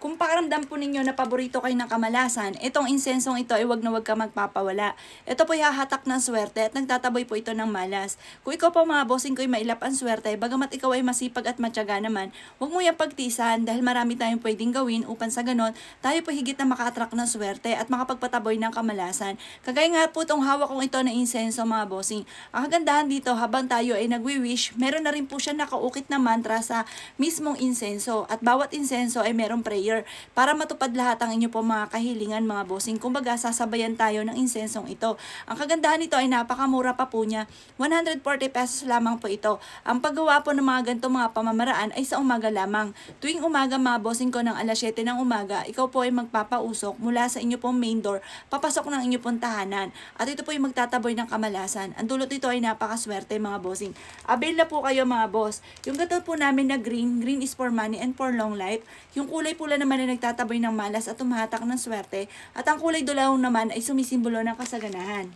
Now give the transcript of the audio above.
Kung pakiramdam po ninyo na paborito kayo ng kamalasan, itong insensong ito ay wag na wag ka magpapawala. Ito po hahatak ng swerte at nagtataboy po ito ng malas. Kung ikaw po mga bossing ko ay mailap ang swerte, bagamat ikaw ay masipag at matyaga naman, wag mo yung pagtisan dahil marami tayong pwedeng gawin upang sa ganon, tayo po higit na maka-attract ng swerte at makapagpataboy ng kamalasan. Kagaya nga po itong hawak kong ito na insenso mga bossing. Ang kagandahan dito habang tayo ay nagwi-wish, meron na rin po siya nakaukit na mantra sa mismong insenso at bawat insenso ay merong prayer para matupad lahat ang inyo po mga kahilingan mga bossing. Kumbaga sasabayan tayo ng insensong ito. Ang kagandahan nito ay napakamura pa po niya. 140 pesos lamang po ito. Ang paggawa po ng mga ganito mga pamamaraan ay sa umaga lamang. Tuwing umaga mga bossing ko ng alas 7 ng umaga, ikaw po ay magpapausok mula sa inyo pong main door, papasok ng inyo pong tahanan. At ito po ay magtataboy ng kamalasan. Ang dulot nito ay napakaswerte mga bossing. Avail na po kayo mga boss. Yung gatot po namin na green is for money and for long life. Yung kulay pula naman ay nagtataboy ng malas at tumahatak ng swerte. At ang kulay dulaw naman ay sumisimbolo ng kasaganahan.